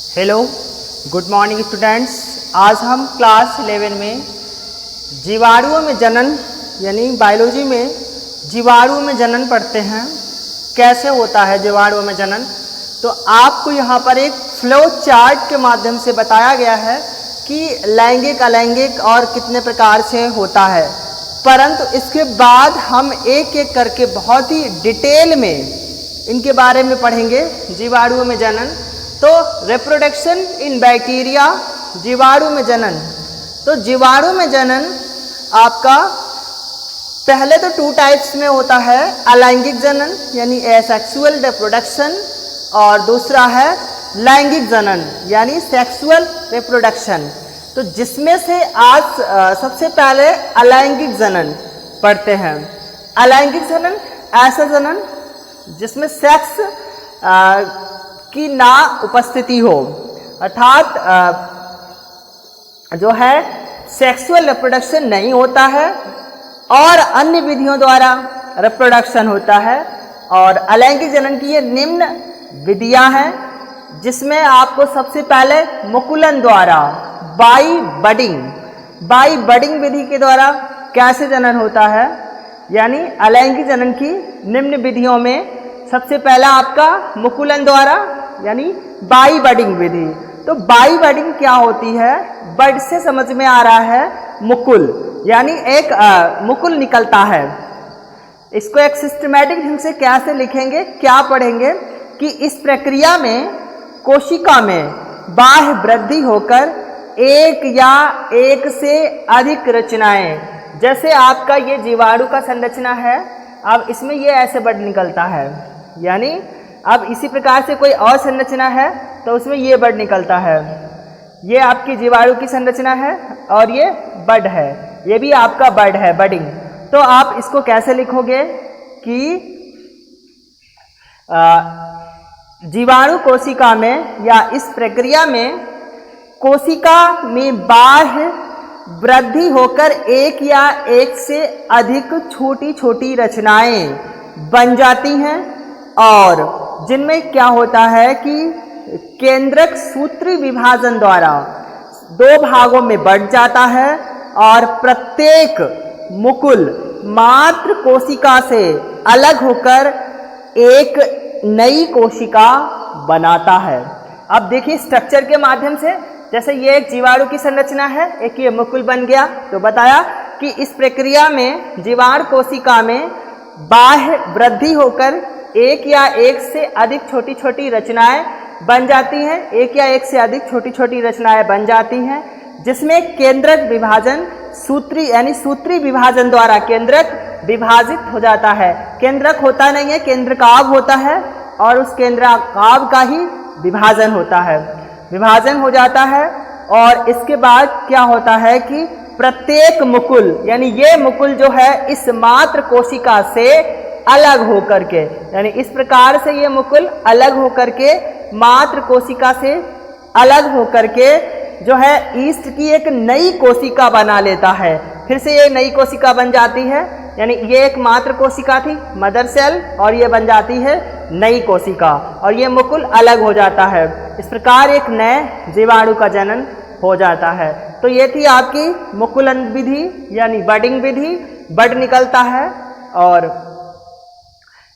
Hello, good morning students. आज हम class 11 में जीवाणुओं में जनन यानी बायोलॉजी में जीवाणुओं में जनन पढ़ते हैं। कैसे होता है जीवाणुओं में जनन, तो आपको यहाँ पर एक फ्लो चार्ट के माध्यम से बताया गया है कि लैंगिक अलैंगिक और कितने प्रकार से होता है। परंतु इसके बाद हम एक एक करके बहुत ही डिटेल में इनके बारे में पढ़ेंगे। जीवाणुओं में जनन, तो रिप्रोडक्शन इन बैक्टीरिया, जीवाणु में जनन। तो जीवाणु में जनन आपका पहले तो 2 टाइप्स में होता है, अलैंगिक जनन यानी एसेक्सुअल रिप्रोडक्शन, और दूसरा है लैंगिक जनन यानी सेक्सुअल रिप्रोडक्शन। तो जिसमें से आज सबसे पहले अलैंगिक जनन पढ़ते हैं। अलैंगिक जनन ऐसा जनन जिसमें सेक्स की ना उपस्थिति हो, अर्थात जो है सेक्सुअल रिप्रोडक्शन नहीं होता है और अन्य विधियों द्वारा रिप्रोडक्शन होता है। और अलैंगिक जनन की ये निम्न विधियां हैं, जिसमें आपको सबसे पहले मुकुलन द्वारा बाई बडिंग विधि के द्वारा कैसे जनन होता है, यानी अलैंगिक जनन की निम्न विधियों में सबसे पहला आपका मुकुलन द्वारा यानी बाई बडिंग विधि। तो बाई बडिंग क्या होती है, बड से समझ में आ रहा है मुकुल, यानी एक मुकुल निकलता है। इसको एक सिस्टमैटिक ढंग से कैसे लिखेंगे, क्या पढ़ेंगे कि इस प्रक्रिया में कोशिका में बाह्य वृद्धि होकर एक या एक से अधिक रचनाएं, जैसे आपका ये जीवाणु का संरचना है, अब इसमें ये ऐसे बड निकलता है, यानी अब इसी प्रकार से कोई और संरचना है तो उसमें ये बड निकलता है। ये आपकी जीवाणु की संरचना है और ये बड है, ये भी आपका बड है, बडिंग। तो आप इसको कैसे लिखोगे कि जीवाणु कोशिका में या इस प्रक्रिया में कोशिका में बाह्य वृद्धि होकर एक या एक से अधिक छोटी छोटी रचनाएं बन जाती हैं, और जिनमें क्या होता है कि केंद्रक सूत्री विभाजन द्वारा 2 भागों में बढ़ जाता है और प्रत्येक मुकुल मात्र कोशिका से अलग होकर एक नई कोशिका बनाता है। अब देखिए स्ट्रक्चर के माध्यम से, जैसे ये एक जीवाणु की संरचना है, एक ये मुकुल बन गया, तो बताया कि इस प्रक्रिया में जीवाणु कोशिका में बाह्य वृद्धि होकर एक या एक से अधिक छोटी छोटी रचनाएं बन जाती हैं, एक या एक से अधिक छोटी छोटी रचनाएं बन जाती हैं, जिसमें केंद्रक विभाजन सूत्री यानी सूत्री विभाजन द्वारा केंद्रक विभाजित हो जाता है। केंद्रक होता नहीं है, केंद्रकाभ होता है, और उस केंद्रकाभ का ही विभाजन होता है, विभाजन हो जाता है। और इसके बाद क्या होता है कि प्रत्येक मुकुल यानी ये मुकुल जो है इस मात्र कोशिका से अलग होकर के, यानी इस प्रकार से ये मुकुल अलग होकर के मात्र कोशिका से अलग होकर के जो है ईस्ट की एक नई कोशिका बना लेता है। फिर से ये नई कोशिका बन जाती है, यानी ये एक मात्र कोशिका थी मदर सेल, और ये बन जाती है नई कोशिका, और ये मुकुल अलग हो जाता है। इस प्रकार एक नए जीवाणु का जनन हो जाता है। तो ये थी आपकी मुकुलन विधि यानी बडिंग विधि, बड निकलता है, और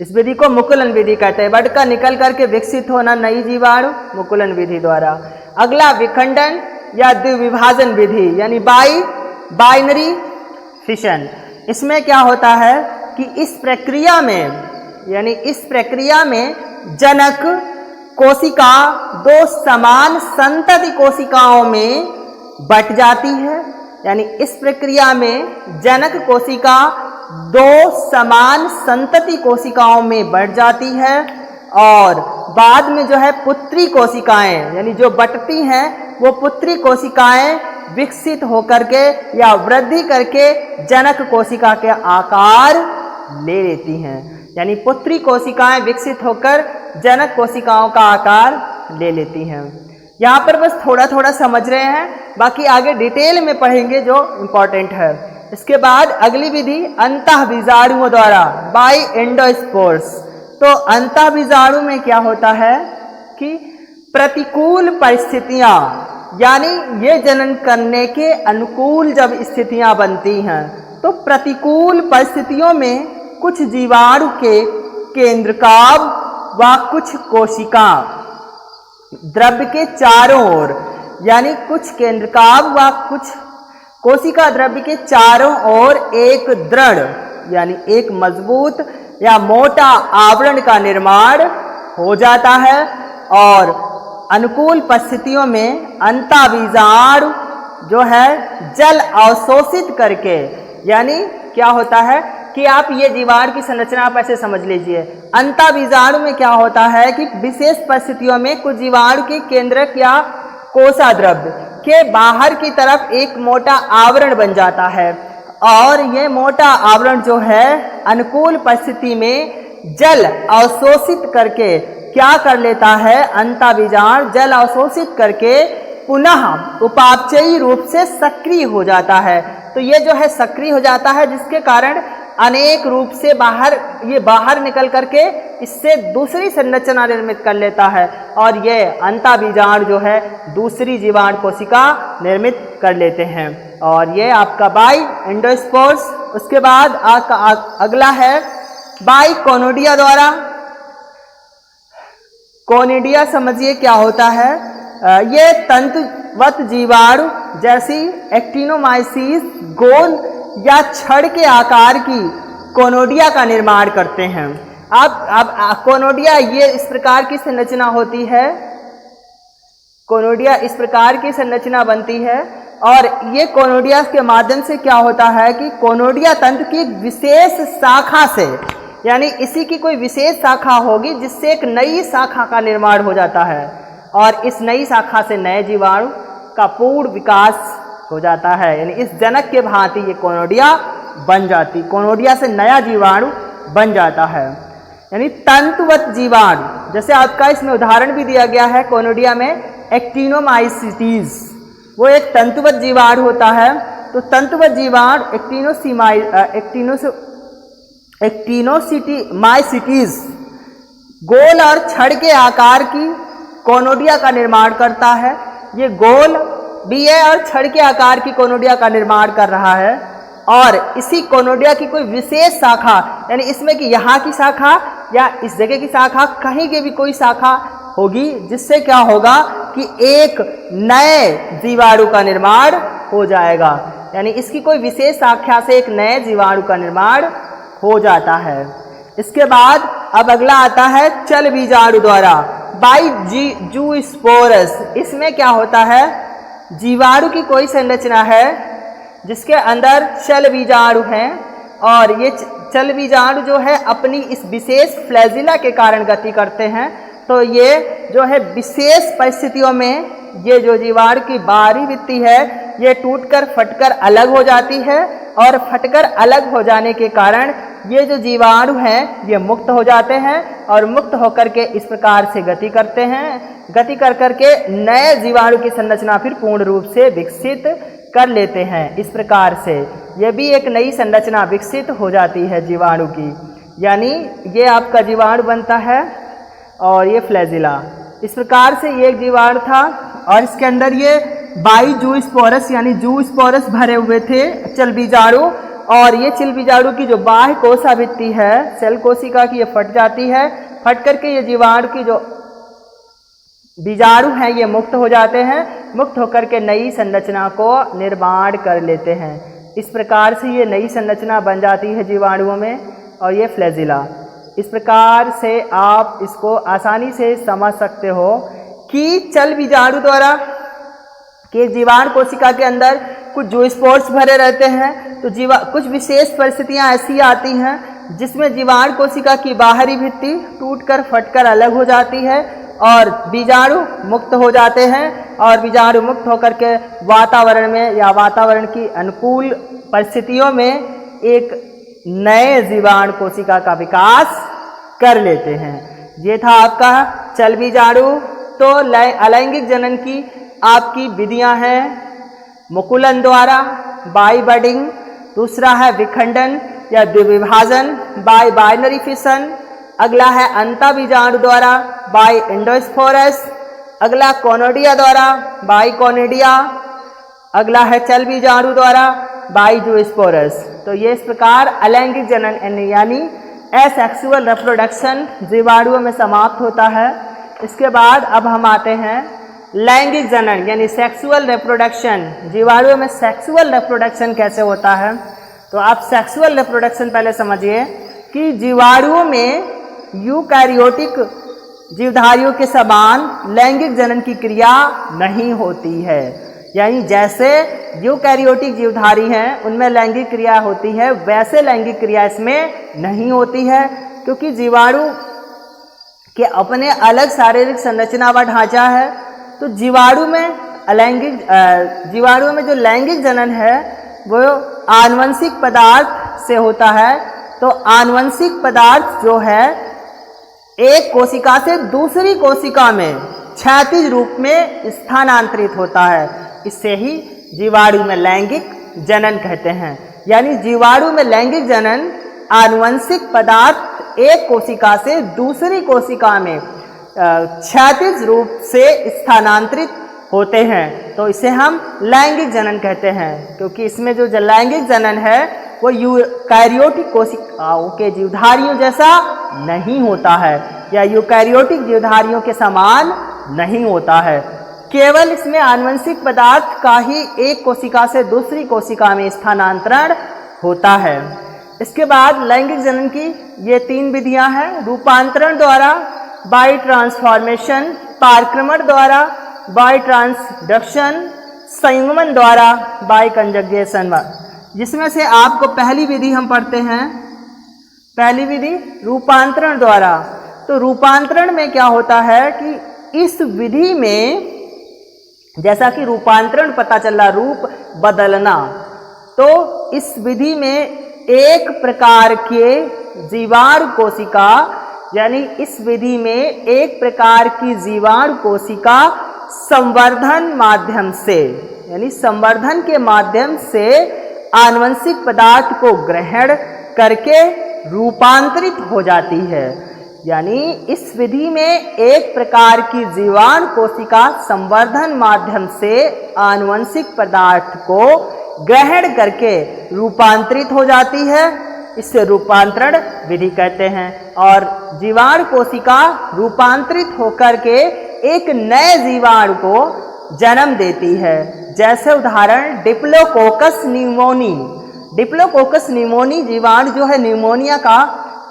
इस विधि को मुकुलन विधि कहते हैं। बड का निकल करके विकसित होना नई जीवाणु मुकुलन विधि द्वारा। अगला विखंडन या द्विविभाजन विधि यानी बाइनरी फिशन। इसमें क्या होता है कि इस प्रक्रिया में यानी इस प्रक्रिया में जनक कोशिका 2 समान संतति कोशिकाओं में बट जाती है, यानी इस प्रक्रिया में जनक कोशिका 2 समान संतति कोशिकाओं में बढ़ जाती है, और बाद में जो है पुत्री कोशिकाएं यानी जो बटती हैं वो पुत्री कोशिकाएं विकसित होकर के या वृद्धि करके जनक कोशिका के आकार ले लेती हैं, यानी पुत्री कोशिकाएं विकसित होकर जनक कोशिकाओं का आकार ले लेती हैं। यहाँ पर बस थोड़ा थोड़ा समझ रहे हैं, बाकी आगे डिटेल में पढ़ेंगे जो इम्पोर्टेंट है। इसके बाद अगली विधि अंतःबीजाणुओं द्वारा बाई एंडोस्पोर्स। तो अंतःबीजाणु में क्या होता है कि प्रतिकूल परिस्थितियां, यानी ये जनन करने के अनुकूल जब स्थितियां बनती हैं तो प्रतिकूल परिस्थितियों में कुछ जीवाणु के केंद्रकाव व कुछ कोशिका द्रव्य के चारों ओर, यानी कुछ केंद्रकाव व कुछ कोशिका द्रव्य के चारों ओर एक दृढ़ यानी एक मजबूत या मोटा आवरण का निर्माण हो जाता है और अनुकूल परिस्थितियों में अंतःबीजाणु जो है जल अवशोषित करके, यानी क्या होता है कि आप ये जीवाणु की संरचना आप ऐसे समझ लीजिए। अंतःबीजाणु में क्या होता है कि विशेष परिस्थितियों में कुछ जीवाणु के केंद्रक या कोशा द्रव्य के बाहर की तरफ एक मोटा आवरण बन जाता है और ये मोटा आवरण जो है अनुकूल परिस्थिति में जल अवशोषित करके क्या कर लेता है, अंतःबीजाणु जल अवशोषित करके पुनः उपापचयी रूप से सक्रिय हो जाता है। तो ये जो है सक्रिय हो जाता है जिसके कारण अनेक रूप से बाहर निकल करके इससे दूसरी संरचना निर्मित कर लेता है और ये अंतःबीजाणु जो है दूसरी जीवाणु कोशिका निर्मित कर लेते हैं और ये आपका बाई एंडोस्पोर्स। उसके बाद आपका अगला है बाई कोनोडिया द्वारा। कोनिडिया समझिए क्या होता है, ये तंतुवत जीवाणु जैसी एक्टिनोमाइसीस गोल या छड़ के आकार की कोनोडिया का निर्माण करते हैं। अब कोनोडिया ये इस प्रकार की संरचना होती है, कोनोडिया इस प्रकार की संरचना बनती है और ये कोनोडिया के माध्यम से क्या होता है कि कोनोडिया तंत्र की विशेष शाखा से, यानी इसी की कोई विशेष शाखा होगी जिससे एक नई शाखा का निर्माण हो जाता है और इस नई शाखा से नए जीवाणु का पूर्ण विकास हो जाता है। यानी इस जनक के भांति ये कोनोडिया बन जाती, कोनोडिया से नया जीवाणु बन जाता है। यानी तंतुवत जीवाणु, जैसे आपका इसमें उदाहरण भी दिया गया है कोनोडिया में एक्टिनोमाइसीटीज, वो एक तंतुवत जीवाणु होता है। तो तंतुवत जीवाणु एक्टिनोमाइसीटीज गोल और छड़ के आकार की कोनोडिया का निर्माण करता है। ये गोल भी है और छड़ के आकार की कोनोडिया का निर्माण कर रहा है और इसी कोनोडिया की कोई विशेष शाखा, यानी इसमें कि यहाँ की शाखा या इस जगह की शाखा, कहीं की भी कोई शाखा होगी जिससे क्या होगा कि एक नए जीवाणु का निर्माण हो जाएगा। यानी इसकी कोई विशेष शाखा से एक नए जीवाणु का निर्माण हो जाता है। इसके बाद अब अगला आता है चल बीजाणु द्वारा बाई जूस्पोरस। इसमें क्या होता है, जीवाणु की कोई संरचना है जिसके अंदर चल बीजाणु हैं और ये चल बीजाणु जो है अपनी इस विशेष फ्लैजिला के कारण गति करते हैं। तो ये जो है विशेष परिस्थितियों में ये जो जीवाणु की बाहरी भित्ति है ये टूटकर फटकर अलग हो जाती है और फटकर अलग हो जाने के कारण ये जो जीवाणु हैं ये मुक्त हो जाते हैं और मुक्त होकर के इस प्रकार से गति करते हैं। गति कर करके नए जीवाणु की संरचना फिर पूर्ण रूप से विकसित कर लेते हैं। इस प्रकार से ये भी एक नई संरचना विकसित हो जाती है जीवाणु की। यानी ये आपका जीवाणु बनता है और ये फ्लैजिला। इस प्रकार से ये एक जीवाणु था और इसके अंदर ये बाई जूस्पोरस यानी जूस्पोरस भरे हुए थे चल बीजाणु और ये चल बीजाणु की जो बाह्य कोशा भित्ति है सेल कोशिका की ये फट जाती है। फट करके ये जीवाणु की जो बीजाणु हैं ये मुक्त हो जाते हैं। मुक्त होकर के नई संरचना को निर्माण कर लेते हैं। इस प्रकार से ये नई संरचना बन जाती है जीवाणुओं में और ये फ्लैजिला। इस प्रकार से आप इसको आसानी से समझ सकते हो कि चल बीजाणु द्वारा कि जीवाणु कोशिका के अंदर कुछ जूस्पोर्स भरे रहते हैं तो कुछ विशेष परिस्थितियां ऐसी आती हैं जिसमें जीवाणु कोशिका की बाहरी भित्ति टूटकर फटकर अलग हो जाती है और बीजाणु मुक्त हो जाते हैं और बीजाणु मुक्त होकर के वातावरण में या वातावरण की अनुकूल परिस्थितियों में एक नए जीवाणु कोशिका का विकास कर लेते हैं। ये था आपका चल बीजाणु। तो अलैंगिक जनन की आपकी विधियां हैं मुकुलन द्वारा बाई बडिंग, दूसरा है विखंडन या द्विविभाजन बाई बाइनरी फिशन, अगला है अंतःबीजाणु द्वारा बाई एंडोस्पोरस, अगला कोनोडिया द्वारा बाइकोनिडिया, अगला है चल बीजाणु द्वारा बाइजोस्पोरस। तो ये इस प्रकार अलैंगिक जनन यानी एसेक्सुअल रिप्रोडक्शन जीवाणुओं में समाप्त होता है। इसके बाद अब हम आते हैं लैंगिक जनन यानी सेक्सुअल रिप्रोडक्शन। जीवाणुओं में सेक्सुअल रिप्रोडक्शन कैसे होता है? तो आप सेक्सुअल रिप्रोडक्शन पहले समझिए कि जीवाणुओं में यूकैरियोटिक जीवधारियों के समान लैंगिक जनन की क्रिया नहीं होती है। यानी जैसे यूकैरियोटिक जीवधारी हैं उनमें लैंगिक क्रिया होती है, वैसे लैंगिक क्रिया इसमें नहीं होती है, क्योंकि जीवाणु के अपने अलग शारीरिक संरचना व ढांचा है। तो जीवाणु में जो लैंगिक जनन है वो आनुवंशिक पदार्थ से होता है। तो आनुवंशिक पदार्थ जो है एक कोशिका से दूसरी कोशिका में क्षैतिज रूप में स्थानांतरित होता है। इससे ही जीवाणु में लैंगिक जनन कहते हैं। यानी जीवाणु में लैंगिक जनन आनुवंशिक पदार्थ एक कोशिका से दूसरी कोशिका में क्षैतिज रूप से स्थानांतरित होते हैं। तो इसे हम लैंगिक जनन कहते हैं, क्योंकि इसमें जो लैंगिक जनन है वो यूकैरियोटिक कोशिकाओं के जीवधारियों जैसा नहीं होता है या यूकैरियोटिक जीवधारियों के समान नहीं होता है। केवल इसमें आनुवंशिक पदार्थ का ही एक कोशिका से दूसरी कोशिका में स्थानांतरण होता है। इसके बाद लैंगिक जनन की ये 3 विधियां हैं। रूपांतरण द्वारा बाय ट्रांसफॉर्मेशन, पारक्रमण द्वारा बाय ट्रांसडक्शन, संयुग्मन द्वारा बाय कंजगेशन। जिसमें से आपको पहली विधि हम पढ़ते हैं। पहली विधि रूपांतरण द्वारा। तो रूपांतरण में क्या होता है कि इस विधि में जैसा कि रूपांतरण पता चला रूप बदलना, तो इस विधि में एक प्रकार के जीवाणु कोशिका यानी इस विधि में एक प्रकार की जीवाणु कोशिका संवर्धन माध्यम से यानी संवर्धन के माध्यम से आनुवंशिक पदार्थ को ग्रहण करके रूपांतरित हो जाती है। यानी इस विधि में एक प्रकार की जीवाणु कोशिका संवर्धन माध्यम से आनुवंशिक पदार्थ को ग्रहण करके रूपांतरित हो जाती है। इससे रूपांतरण विधि कहते हैं। और जीवाणु कोशिका रूपांतरित होकर के एक नए जीवाणु को जन्म देती है। जैसे उदाहरण डिप्लोकोकस न्यूमोनी। डिप्लोकोकस न्यूमोनी जीवाणु जो है न्यूमोनिया का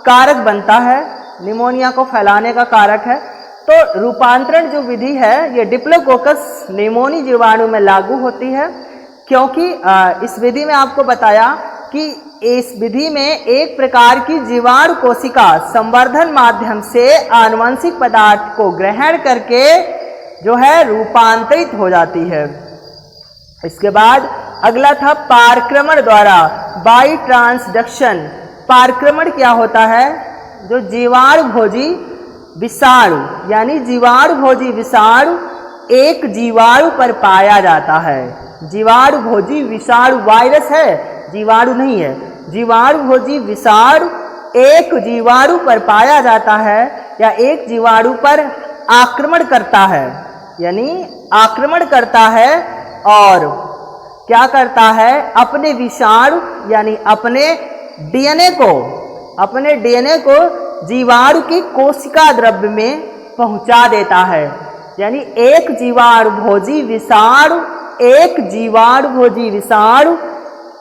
कारक बनता है, निमोनिया को फैलाने का कारक है। तो रूपांतरण जो विधि है ये डिप्लोकोकस न्यूमोनी जीवाणु में लागू होती है, क्योंकि इस विधि में आपको बताया कि इस विधि में एक प्रकार की जीवाणु कोशिका संवर्धन माध्यम से आनुवंशिक पदार्थ को ग्रहण करके जो है रूपांतरित हो जाती है। इसके बाद अगला था पारक्रमण द्वारा बाय ट्रांसडक्शन। पारक्रमण क्या होता है? जो जीवाणु भोजी विषाणु यानी जीवाणु भोजी विषाणु एक जीवाणु पर पाया जाता है। जीवाणु भोजी विषाणु वायरस है, जीवाणु नहीं है। जीवाणु भोजी विषाणु एक जीवाणु पर पाया जाता है या एक जीवाणु पर आक्रमण करता है। यानी आक्रमण करता है और क्या करता है? अपने विषाणु यानी अपने डीएनए को जीवाणु की कोशिका द्रव्य में पहुंचा देता है। यानी एक जीवाणु भोजी विषाणु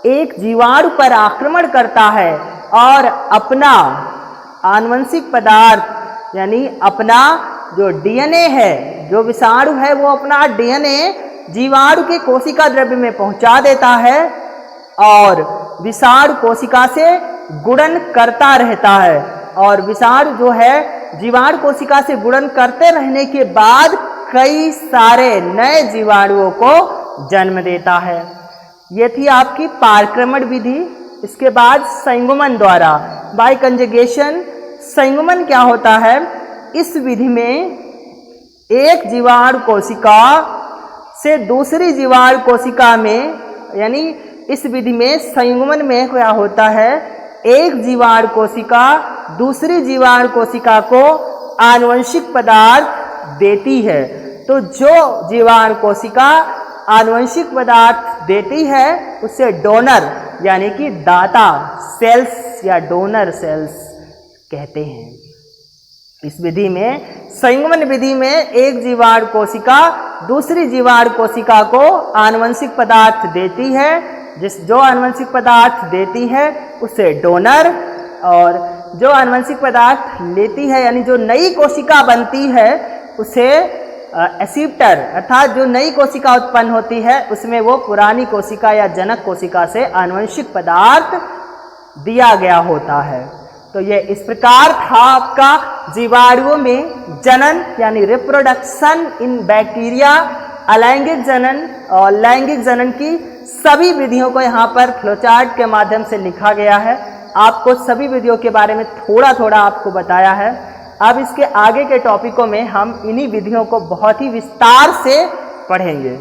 एक जीवाणु पर आक्रमण करता है और अपना आनुवंशिक पदार्थ यानी अपना जो डीएनए है, जो विषाणु है वो अपना डीएनए जीवाणु के कोशिका द्रव्य में पहुंचा देता है और विषाणु कोशिका से गुणन करता रहता है। और विषाणु जो है जीवाणु कोशिका से गुणन करते रहने के बाद कई सारे नए जीवाणुओं को जन्म देता है। ये थी आपकी पारक्रमण विधि। इसके बाद संयुग्मन द्वारा बाय कंजुगेशन। संयुग्मन क्या होता है? इस विधि में एक जीवाणु कोशिका से दूसरी जीवाणु कोशिका में यानी इस विधि में संयुग्मन में क्या होता है? एक जीवाणु कोशिका दूसरी जीवाणु कोशिका को आनुवंशिक पदार्थ देती है। तो जो जीवाणु कोशिका आनुवंशिक पदार्थ देती है उसे डोनर यानी कि दाता सेल्स या डोनर सेल्स कहते हैं। इस विधि में, संयुग्मन विधि में, एक जीवाणु कोशिका दूसरी जीवाणु कोशिका को आनुवंशिक पदार्थ देती है। जो आनुवंशिक पदार्थ देती है उसे डोनर, और जो आनुवंशिक पदार्थ लेती है यानी जो नई कोशिका बनती है उसे एक्सेप्टर, अर्थात जो नई कोशिका उत्पन्न होती है उसमें वो पुरानी कोशिका या जनक कोशिका से आनुवंशिक पदार्थ दिया गया होता है। तो ये इस प्रकार था आपका जीवाणुओं में जनन यानी रिप्रोडक्शन इन बैक्टीरिया, अलैंगिक जनन और लैंगिक जनन की सभी विधियों को यहाँ पर फ्लोचार्ट के माध्यम से लिखा गया है। आपको सभी विधियों के बारे में थोड़ा थोड़ा आपको बताया है। अब इसके आगे के टॉपिकों में हम इन्हीं विधियों को बहुत ही विस्तार से पढ़ेंगे।